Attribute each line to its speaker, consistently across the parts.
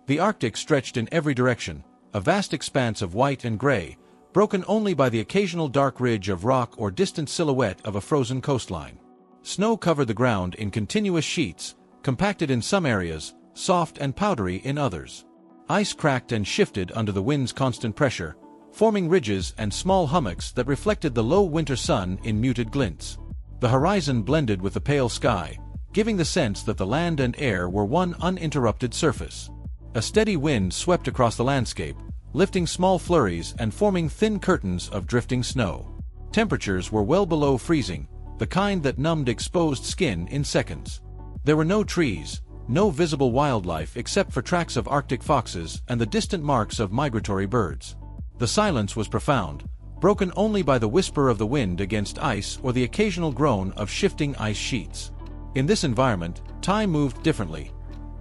Speaker 1: The Arctic stretched in every direction, a vast expanse of white and gray, broken only by the occasional dark ridge of rock or distant silhouette of a frozen coastline. Snow covered the ground in continuous sheets, compacted in some areas, soft and powdery in others. Ice cracked and shifted under the wind's constant pressure, forming ridges and small hummocks that reflected the low winter sun in muted glints. The horizon blended with the pale sky, giving the sense that the land and air were one uninterrupted surface. A steady wind swept across the landscape, lifting small flurries and forming thin curtains of drifting snow. Temperatures were well below freezing, the kind that numbed exposed skin in seconds. There were no trees, no visible wildlife except for tracks of Arctic foxes and the distant marks of migratory birds. The silence was profound, broken only by the whisper of the wind against ice or the occasional groan of shifting ice sheets. In this environment, time moved differently.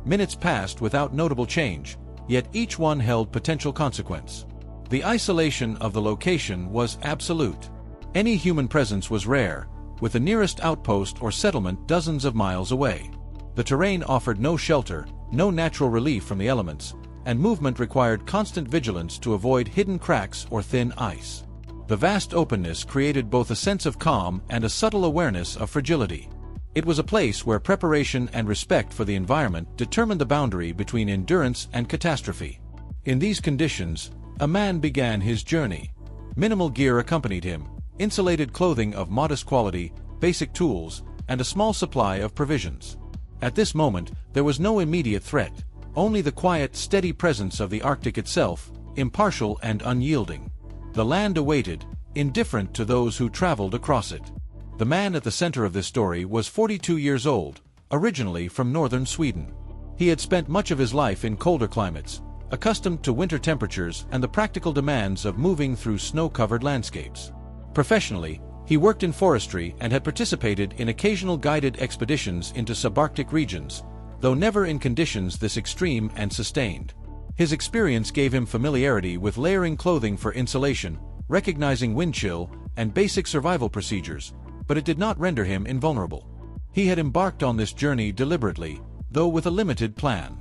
Speaker 1: Minutes passed without notable change, yet each one held potential consequence. The isolation of the location was absolute. Any human presence was rare, with the nearest outpost or settlement dozens of miles away. The terrain offered no shelter, no natural relief from the elements, and movement required constant vigilance to avoid hidden cracks or thin ice. The vast openness created both a sense of calm and a subtle awareness of fragility. It was a place where preparation and respect for the environment determined the boundary between endurance and catastrophe. In these conditions, a man began his journey. Minimal gear accompanied him, insulated clothing of modest quality, basic tools, and a small supply of provisions. At this moment, there was no immediate threat, only the quiet, steady presence of the Arctic itself, impartial and unyielding. The land awaited, indifferent to those who traveled across it. The man at the center of this story was 42 years old, originally from northern Sweden. He had spent much of his life in colder climates, accustomed to winter temperatures and the practical demands of moving through snow-covered landscapes. Professionally, he worked in forestry and had participated in occasional guided expeditions into subarctic regions, though never in conditions this extreme and sustained. His experience gave him familiarity with layering clothing for insulation, recognizing wind chill, and basic survival procedures, but it did not render him invulnerable. He had embarked on this journey deliberately, though with a limited plan.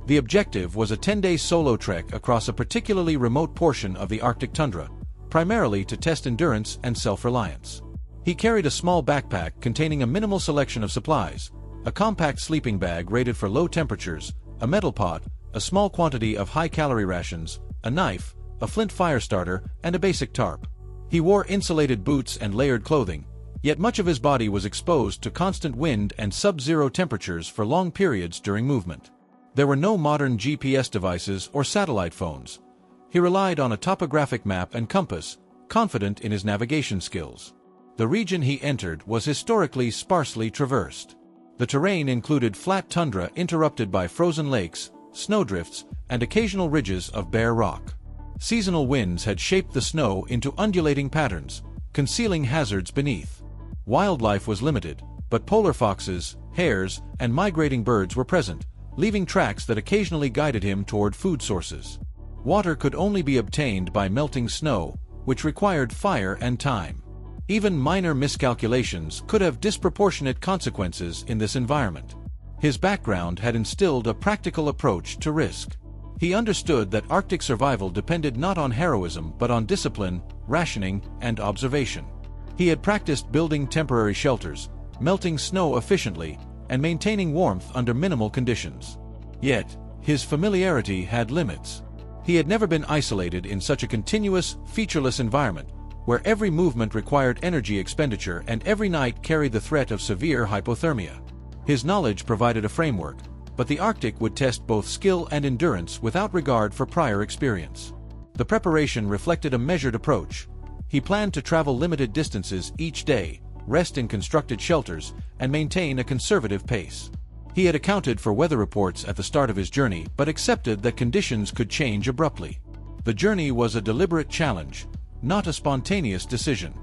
Speaker 1: The objective was a 10-day solo trek across a particularly remote portion of the Arctic tundra, primarily to test endurance and self-reliance. He carried a small backpack containing a minimal selection of supplies, a compact sleeping bag rated for low temperatures, a metal pot, a small quantity of high-calorie rations, a knife, a flint fire starter, and a basic tarp. He wore insulated boots and layered clothing, yet much of his body was exposed to constant wind and sub-zero temperatures for long periods during movement. There were no modern GPS devices or satellite phones. He relied on a topographic map and compass, confident in his navigation skills. The region he entered was historically sparsely traversed. The terrain included flat tundra interrupted by frozen lakes, snowdrifts, and occasional ridges of bare rock. Seasonal winds had shaped the snow into undulating patterns, concealing hazards beneath. Wildlife was limited, but polar foxes, hares, and migrating birds were present, leaving tracks that occasionally guided him toward food sources. Water could only be obtained by melting snow, which required fire and time. Even minor miscalculations could have disproportionate consequences in this environment. His background had instilled a practical approach to risk. He understood that Arctic survival depended not on heroism but on discipline, rationing, and observation. He had practiced building temporary shelters, melting snow efficiently, and maintaining warmth under minimal conditions. Yet, his familiarity had limits. He had never been isolated in such a continuous, featureless environment, where every movement required energy expenditure and every night carried the threat of severe hypothermia. His knowledge provided a framework, but the Arctic would test both skill and endurance without regard for prior experience. The preparation reflected a measured approach. He planned to travel limited distances each day, rest in constructed shelters, and maintain a conservative pace. He had accounted for weather reports at the start of his journey but accepted that conditions could change abruptly. The journey was a deliberate challenge, not a spontaneous decision.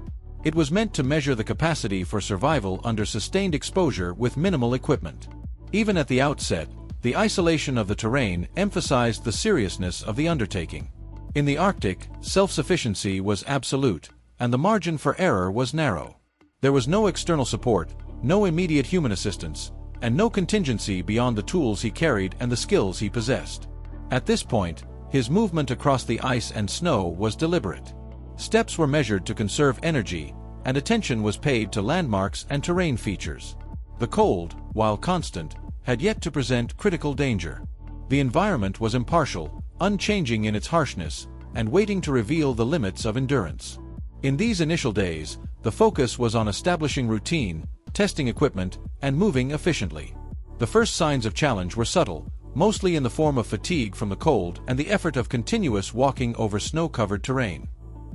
Speaker 1: It was meant to measure the capacity for survival under sustained exposure with minimal equipment. Even at the outset, the isolation of the terrain emphasized the seriousness of the undertaking. In the Arctic, self-sufficiency was absolute, and the margin for error was narrow. There was no external support, no immediate human assistance, and no contingency beyond the tools he carried and the skills he possessed. At this point, his movement across the ice and snow was deliberate. Steps were measured to conserve energy, and attention was paid to landmarks and terrain features. The cold, while constant, had yet to present critical danger. The environment was impartial, unchanging in its harshness, and waiting to reveal the limits of endurance. In these initial days, the focus was on establishing routine, testing equipment, and moving efficiently. The first signs of challenge were subtle, mostly in the form of fatigue from the cold and the effort of continuous walking over snow-covered terrain.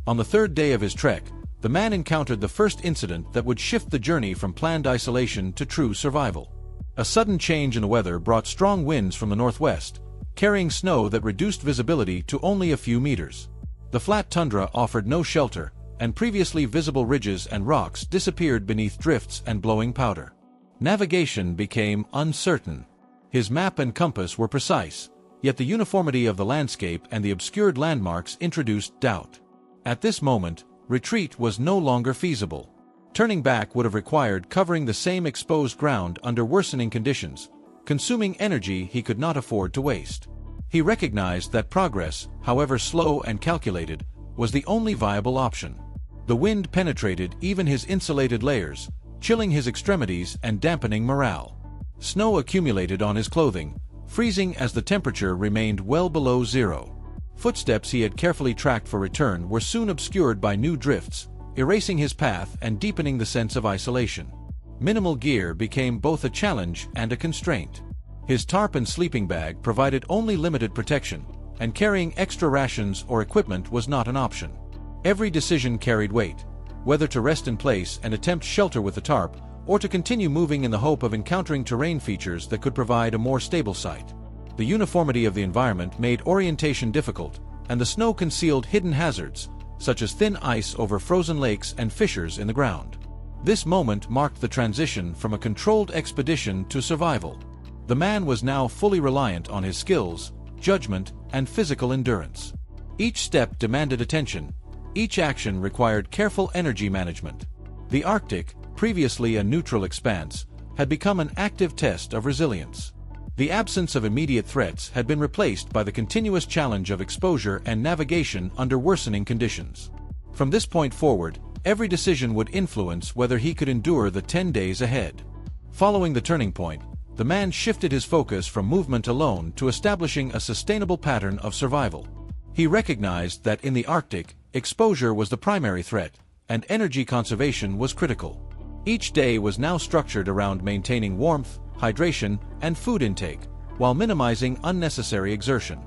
Speaker 1: On the third day of his trek, the man encountered the first incident that would shift the journey from planned isolation to true survival. A sudden change in the weather brought strong winds from the northwest, carrying snow that reduced visibility to only a few meters. The flat tundra offered no shelter, and previously visible ridges and rocks disappeared beneath drifts and blowing powder. Navigation became uncertain. His map and compass were precise, yet the uniformity of the landscape and the obscured landmarks introduced doubt. At this moment, retreat was no longer feasible. Turning back would have required covering the same exposed ground under worsening conditions, consuming energy he could not afford to waste. He recognized that progress, however slow and calculated, was the only viable option. The wind penetrated even his insulated layers, chilling his extremities and dampening morale. Snow accumulated on his clothing, freezing as the temperature remained well below zero. Footsteps he had carefully tracked for return were soon obscured by new drifts, erasing his path and deepening the sense of isolation. Minimal gear became both a challenge and a constraint. His tarp and sleeping bag provided only limited protection, and carrying extra rations or equipment was not an option. Every decision carried weight, whether to rest in place and attempt shelter with the tarp, or to continue moving in the hope of encountering terrain features that could provide a more stable site. The uniformity of the environment made orientation difficult, and the snow concealed hidden hazards, such as thin ice over frozen lakes and fissures in the ground. This moment marked the transition from a controlled expedition to survival. The man was now fully reliant on his skills, judgment, and physical endurance. Each step demanded attention. Each action required careful energy management. The Arctic, previously a neutral expanse, had become an active test of resilience. The absence of immediate threats had been replaced by the continuous challenge of exposure and navigation under worsening conditions. From this point forward, every decision would influence whether he could endure the 10 days ahead. Following the turning point, the man shifted his focus from movement alone to establishing a sustainable pattern of survival. He recognized that in the Arctic, exposure was the primary threat, and energy conservation was critical. Each day was now structured around maintaining warmth, hydration, and food intake, while minimizing unnecessary exertion.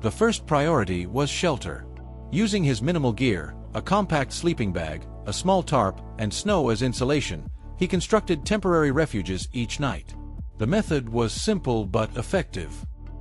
Speaker 1: The first priority was shelter. Using his minimal gear, a compact sleeping bag, a small tarp, and snow as insulation, he constructed temporary refuges each night. The method was simple but effective.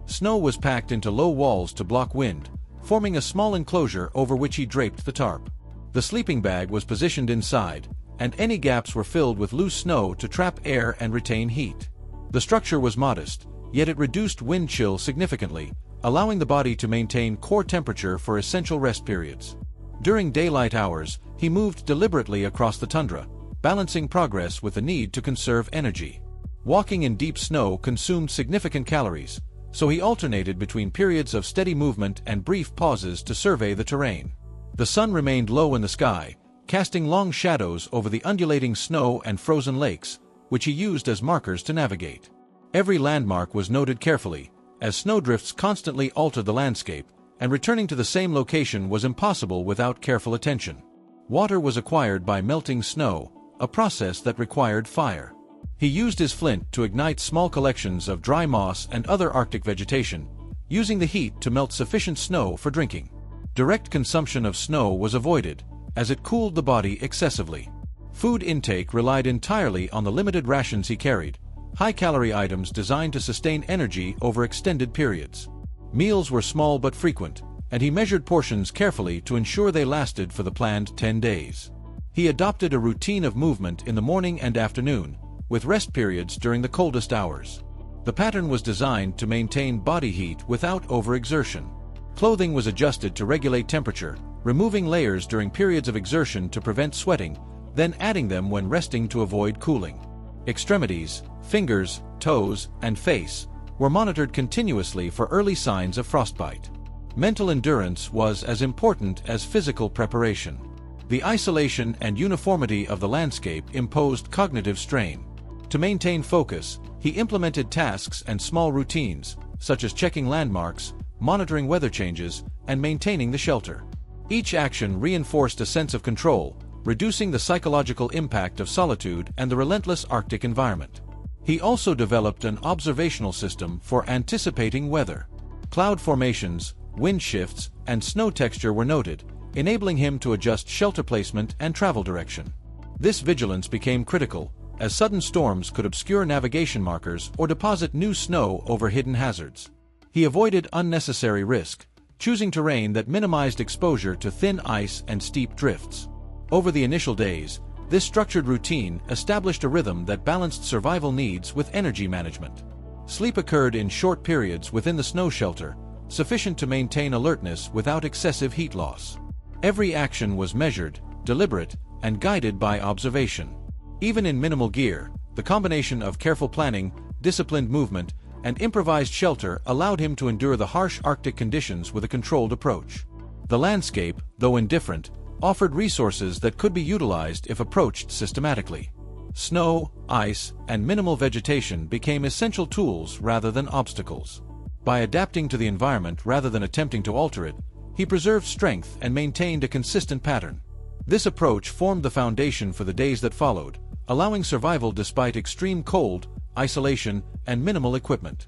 Speaker 1: Snow was packed into low walls to block wind, forming a small enclosure over which he draped the tarp. The sleeping bag was positioned inside, and any gaps were filled with loose snow to trap air and retain heat. The structure was modest, yet it reduced wind chill significantly, allowing the body to maintain core temperature for essential rest periods. During daylight hours, he moved deliberately across the tundra, balancing progress with the need to conserve energy. Walking in deep snow consumed significant calories, so he alternated between periods of steady movement and brief pauses to survey the terrain. The sun remained low in the sky, casting long shadows over the undulating snow and frozen lakes, which he used as markers to navigate. Every landmark was noted carefully, as snowdrifts constantly altered the landscape, and returning to the same location was impossible without careful attention. Water was acquired by melting snow, a process that required fire. He used his flint to ignite small collections of dry moss and other Arctic vegetation, using the heat to melt sufficient snow for drinking. Direct consumption of snow was avoided, as it cooled the body excessively. Food intake relied entirely on the limited rations he carried, high-calorie items designed to sustain energy over extended periods. Meals were small but frequent, and he measured portions carefully to ensure they lasted for the planned 10 days. He adopted a routine of movement in the morning and afternoon, with rest periods during the coldest hours. The pattern was designed to maintain body heat without overexertion. Clothing was adjusted to regulate temperature, removing layers during periods of exertion to prevent sweating, then adding them when resting to avoid cooling. Extremities, fingers, toes, and face, were monitored continuously for early signs of frostbite. Mental endurance was as important as physical preparation. The isolation and uniformity of the landscape imposed cognitive strain. To maintain focus, he implemented tasks and small routines, such as checking landmarks, monitoring weather changes, and maintaining the shelter. Each action reinforced a sense of control, reducing the psychological impact of solitude and the relentless Arctic environment. He also developed an observational system for anticipating weather. Cloud formations, wind shifts, and snow texture were noted, enabling him to adjust shelter placement and travel direction. This vigilance became critical, as sudden storms could obscure navigation markers or deposit new snow over hidden hazards. He avoided unnecessary risk, choosing terrain that minimized exposure to thin ice and steep drifts. Over the initial days, this structured routine established a rhythm that balanced survival needs with energy management. Sleep occurred in short periods within the snow shelter, sufficient to maintain alertness without excessive heat loss. Every action was measured, deliberate, and guided by observation. Even in minimal gear, the combination of careful planning, disciplined movement, and improvised shelter allowed him to endure the harsh Arctic conditions with a controlled approach. The landscape, though indifferent, offered resources that could be utilized if approached systematically. Snow, ice, and minimal vegetation became essential tools rather than obstacles. By adapting to the environment rather than attempting to alter it, he preserved strength and maintained a consistent pattern. This approach formed the foundation for the days that followed, allowing survival despite extreme cold, isolation, and minimal equipment.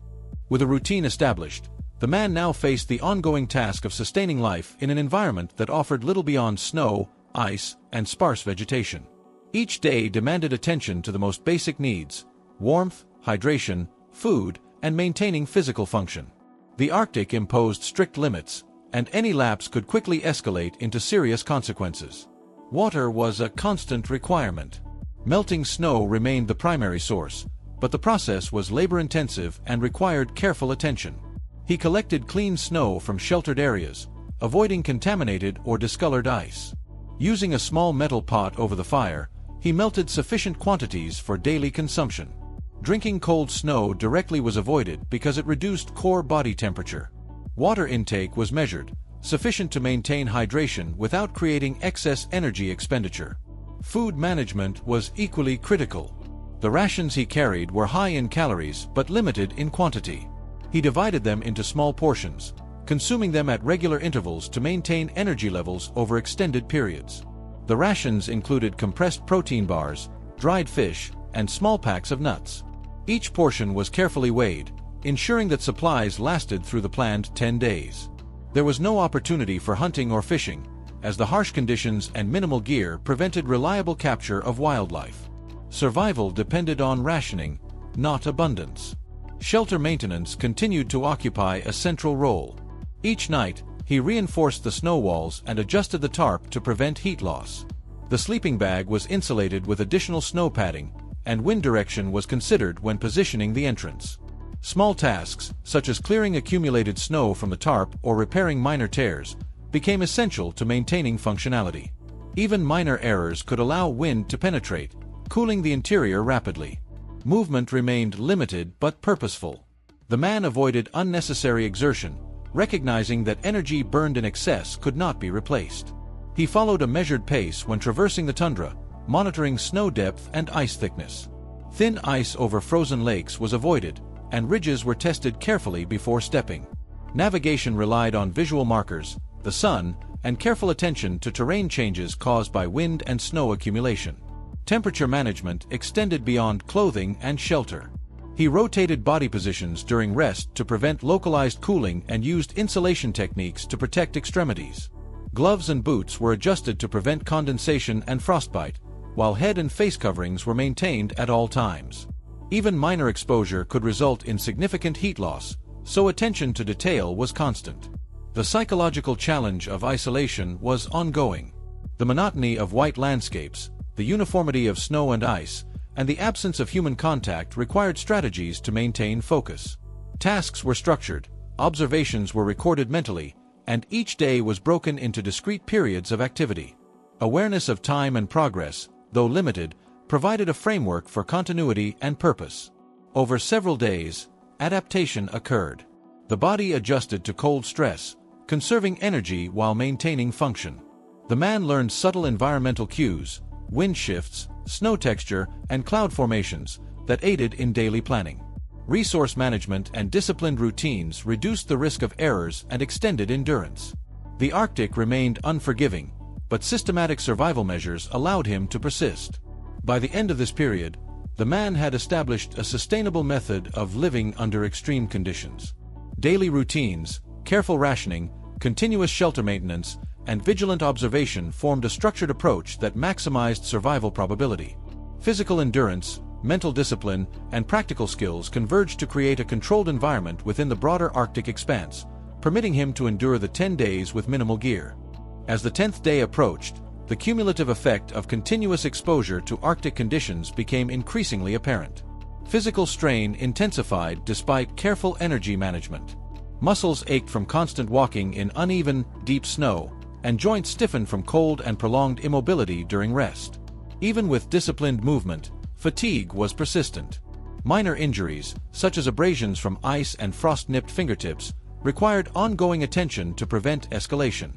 Speaker 1: With a routine established, the man now faced the ongoing task of sustaining life in an environment that offered little beyond snow, ice, and sparse vegetation. Each day demanded attention to the most basic needs: warmth, hydration, food, and maintaining physical function. The Arctic imposed strict limits, and any lapse could quickly escalate into serious consequences. Water was a constant requirement. Melting snow remained the primary source, but the process was labor-intensive and required careful attention. He collected clean snow from sheltered areas, avoiding contaminated or discolored ice. Using a small metal pot over the fire, he melted sufficient quantities for daily consumption. Drinking cold snow directly was avoided because it reduced core body temperature. Water intake was measured, sufficient to maintain hydration without creating excess energy expenditure. Food management was equally critical. The rations he carried were high in calories but limited in quantity. He divided them into small portions, consuming them at regular intervals to maintain energy levels over extended periods. The rations included compressed protein bars, dried fish, and small packs of nuts. Each portion was carefully weighed, ensuring that supplies lasted through the planned 10 days. There was no opportunity for hunting or fishing, as the harsh conditions and minimal gear prevented reliable capture of wildlife. Survival depended on rationing, not abundance. Shelter maintenance continued to occupy a central role. Each night, he reinforced the snow walls and adjusted the tarp to prevent heat loss. The sleeping bag was insulated with additional snow padding, and wind direction was considered when positioning the entrance. Small tasks, such as clearing accumulated snow from the tarp or repairing minor tears, became essential to maintaining functionality. Even minor errors could allow wind to penetrate, cooling the interior rapidly. Movement remained limited but purposeful. The man avoided unnecessary exertion, recognizing that energy burned in excess could not be replaced. He followed a measured pace when traversing the tundra, monitoring snow depth and ice thickness. Thin ice over frozen lakes was avoided, and ridges were tested carefully before stepping. Navigation relied on visual markers, the sun, and careful attention to terrain changes caused by wind and snow accumulation. Temperature management extended beyond clothing and shelter. He rotated body positions during rest to prevent localized cooling and used insulation techniques to protect extremities. Gloves and boots were adjusted to prevent condensation and frostbite, while head and face coverings were maintained at all times. Even minor exposure could result in significant heat loss, so attention to detail was constant. The psychological challenge of isolation was ongoing. The monotony of white landscapes, the uniformity of snow and ice, and the absence of human contact required strategies to maintain focus. Tasks were structured, observations were recorded mentally, and each day was broken into discrete periods of activity. Awareness of time and progress, though limited, provided a framework for continuity and purpose. Over several days, adaptation occurred. The body adjusted to cold stress, conserving energy while maintaining function. The man learned subtle environmental cues, wind shifts, snow texture, and cloud formations that aided in daily planning. Resource management and disciplined routines reduced the risk of errors and extended endurance. The Arctic remained unforgiving, but systematic survival measures allowed him to persist. By the end of this period, the man had established a sustainable method of living under extreme conditions. Daily routines, careful rationing, continuous shelter maintenance, and vigilant observation formed a structured approach that maximized survival probability. Physical endurance, mental discipline, and practical skills converged to create a controlled environment within the broader Arctic expanse, permitting him to endure the 10 days with minimal gear. As the 10th day approached, the cumulative effect of continuous exposure to Arctic conditions became increasingly apparent. Physical strain intensified despite careful energy management. Muscles ached from constant walking in uneven, deep snow, and joints stiffened from cold and prolonged immobility during rest. Even with disciplined movement, fatigue was persistent. Minor injuries, such as abrasions from ice and frost-nipped fingertips, required ongoing attention to prevent escalation.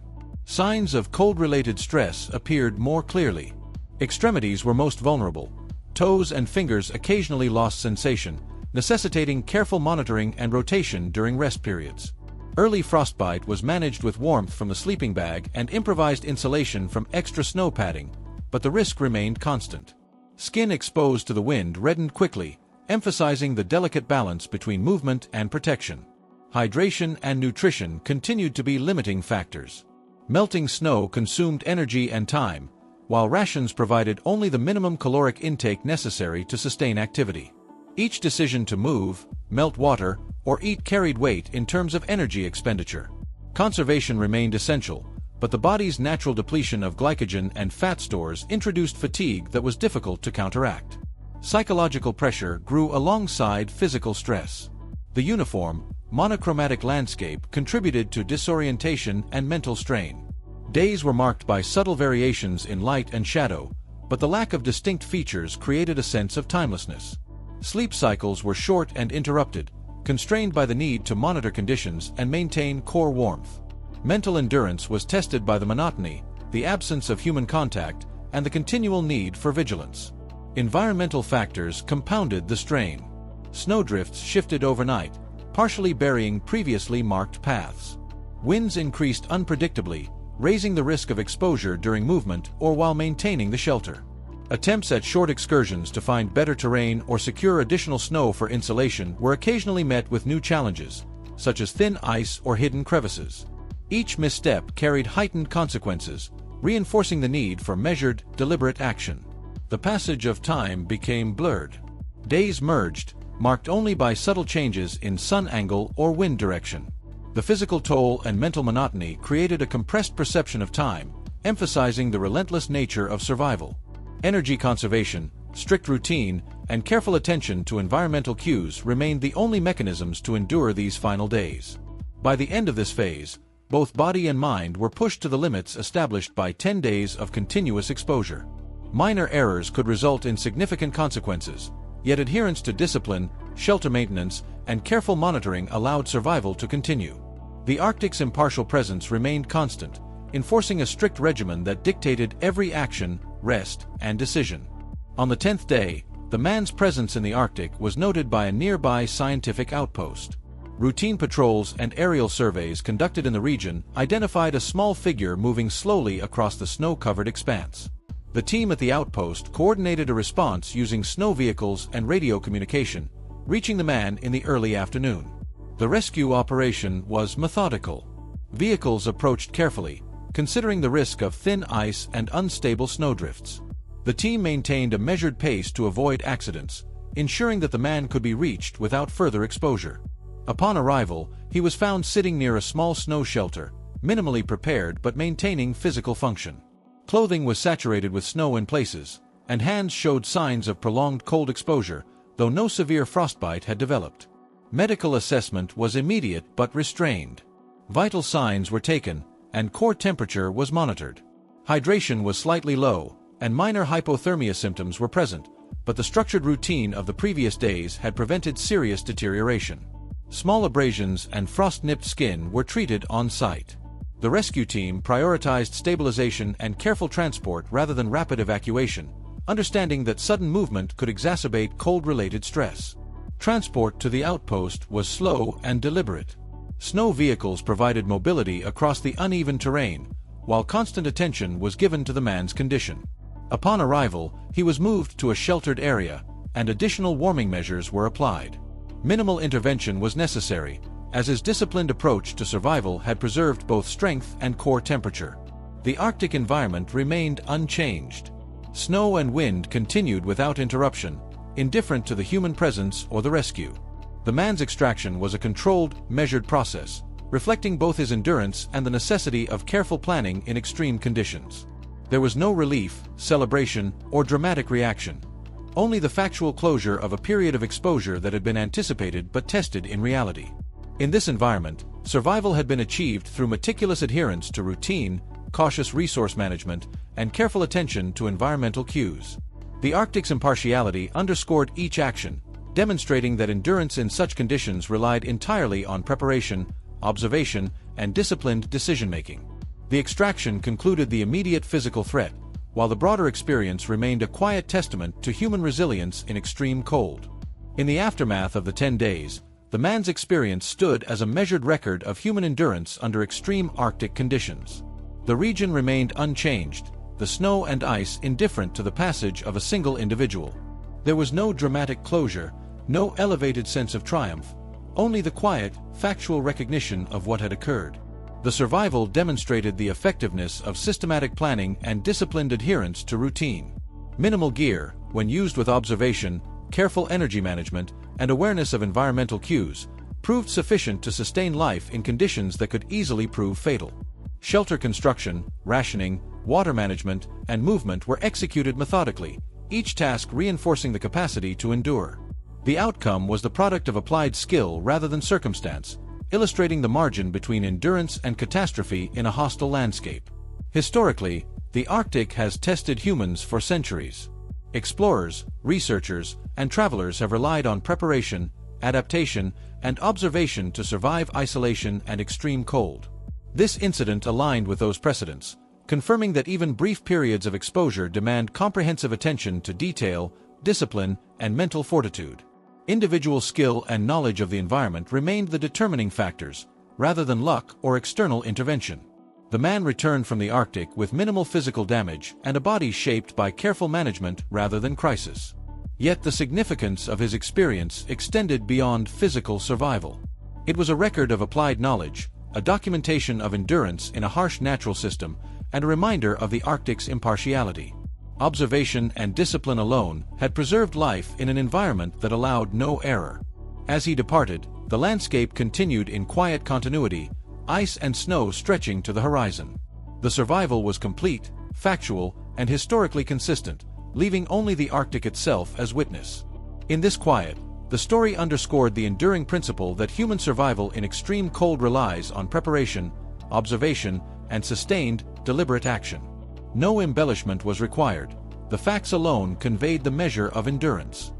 Speaker 1: Signs of cold-related stress appeared more clearly. Extremities were most vulnerable. Toes and fingers occasionally lost sensation, necessitating careful monitoring and rotation during rest periods. Early frostbite was managed with warmth from the sleeping bag and improvised insulation from extra snow padding, but the risk remained constant. Skin exposed to the wind reddened quickly, emphasizing the delicate balance between movement and protection. Hydration and nutrition continued to be limiting factors. Melting snow consumed energy and time, while rations provided only the minimum caloric intake necessary to sustain activity. Each decision to move, melt water, or eat carried weight in terms of energy expenditure. Conservation remained essential, but the body's natural depletion of glycogen and fat stores introduced fatigue that was difficult to counteract. Psychological pressure grew alongside physical stress. The uniform, monochromatic landscape contributed to disorientation and mental strain. Days were marked by subtle variations in light and shadow, but the lack of distinct features created a sense of timelessness. Sleep cycles were short and interrupted, constrained by the need to monitor conditions and maintain core warmth. Mental endurance was tested by the monotony, the absence of human contact, and the continual need for vigilance. Environmental factors compounded the strain. Snowdrifts shifted overnight, partially burying previously marked paths. Winds increased unpredictably, raising the risk of exposure during movement or while maintaining the shelter. Attempts at short excursions to find better terrain or secure additional snow for insulation were occasionally met with new challenges, such as thin ice or hidden crevices. Each misstep carried heightened consequences, reinforcing the need for measured, deliberate action. The passage of time became blurred. Days merged, marked only by subtle changes in sun angle or wind direction. The physical toll and mental monotony created a compressed perception of time, emphasizing the relentless nature of survival. Energy conservation, strict routine, and careful attention to environmental cues remained the only mechanisms to endure these final days. By the end of this phase, both body and mind were pushed to the limits established by 10 days of continuous exposure. Minor errors could result in significant consequences, yet adherence to discipline, shelter maintenance, and careful monitoring allowed survival to continue. The Arctic's impartial presence remained constant, enforcing a strict regimen that dictated every action, rest, and decision. On the 10th day, the man's presence in the Arctic was noted by a nearby scientific outpost. Routine patrols and aerial surveys conducted in the region identified a small figure moving slowly across the snow-covered expanse. The team at the outpost coordinated a response using snow vehicles and radio communication, reaching the man in the early afternoon. The rescue operation was methodical. Vehicles approached carefully, considering the risk of thin ice and unstable snowdrifts. The team maintained a measured pace to avoid accidents, ensuring that the man could be reached without further exposure. Upon arrival, he was found sitting near a small snow shelter, minimally prepared but maintaining physical function. Clothing was saturated with snow in places, and hands showed signs of prolonged cold exposure, though no severe frostbite had developed. Medical assessment was immediate but restrained. Vital signs were taken, and core temperature was monitored. Hydration was slightly low, and minor hypothermia symptoms were present, but the structured routine of the previous days had prevented serious deterioration. Small abrasions and frost-nipped skin were treated on site. The rescue team prioritized stabilization and careful transport rather than rapid evacuation, understanding that sudden movement could exacerbate cold-related stress. Transport to the outpost was slow and deliberate. Snow vehicles provided mobility across the uneven terrain, while constant attention was given to the man's condition. Upon arrival, he was moved to a sheltered area, and additional warming measures were applied. Minimal intervention was necessary, as his disciplined approach to survival had preserved both strength and core temperature. The Arctic environment remained unchanged. Snow and wind continued without interruption, indifferent to the human presence or the rescue. The man's extraction was a controlled, measured process, reflecting both his endurance and the necessity of careful planning in extreme conditions. There was no relief, celebration, or dramatic reaction, only the factual closure of a period of exposure that had been anticipated but tested in reality. In this environment, survival had been achieved through meticulous adherence to routine, cautious resource management, and careful attention to environmental cues. The Arctic's impartiality underscored each action, demonstrating that endurance in such conditions relied entirely on preparation, observation, and disciplined decision-making. The extraction concluded the immediate physical threat, while the broader experience remained a quiet testament to human resilience in extreme cold. In the aftermath of the 10 days, the man's experience stood as a measured record of human endurance under extreme Arctic conditions. The region remained unchanged, the snow and ice indifferent to the passage of a single individual. There was no dramatic closure, no elevated sense of triumph, only the quiet, factual recognition of what had occurred. The survival demonstrated the effectiveness of systematic planning and disciplined adherence to routine. Minimal gear, when used with observation, careful energy management, and awareness of environmental cues, proved sufficient to sustain life in conditions that could easily prove fatal. Shelter construction, rationing, water management, and movement were executed methodically, each task reinforcing the capacity to endure. The outcome was the product of applied skill rather than circumstance, illustrating the margin between endurance and catastrophe in a hostile landscape. Historically, the Arctic has tested humans for centuries. Explorers, researchers, and travelers have relied on preparation, adaptation, and observation to survive isolation and extreme cold. This incident aligned with those precedents, confirming that even brief periods of exposure demand comprehensive attention to detail, discipline, and mental fortitude. Individual skill and knowledge of the environment remained the determining factors, rather than luck or external intervention. The man returned from the Arctic with minimal physical damage and a body shaped by careful management rather than crisis. Yet the significance of his experience extended beyond physical survival. It was a record of applied knowledge, a documentation of endurance in a harsh natural system, and a reminder of the Arctic's impartiality. Observation and discipline alone had preserved life in an environment that allowed no error. As he departed, the landscape continued in quiet continuity, ice and snow stretching to the horizon. The survival was complete, factual, and historically consistent, leaving only the Arctic itself as witness. In this quiet, the story underscored the enduring principle that human survival in extreme cold relies on preparation, observation, and sustained, deliberate action. No embellishment was required. The facts alone conveyed the measure of endurance.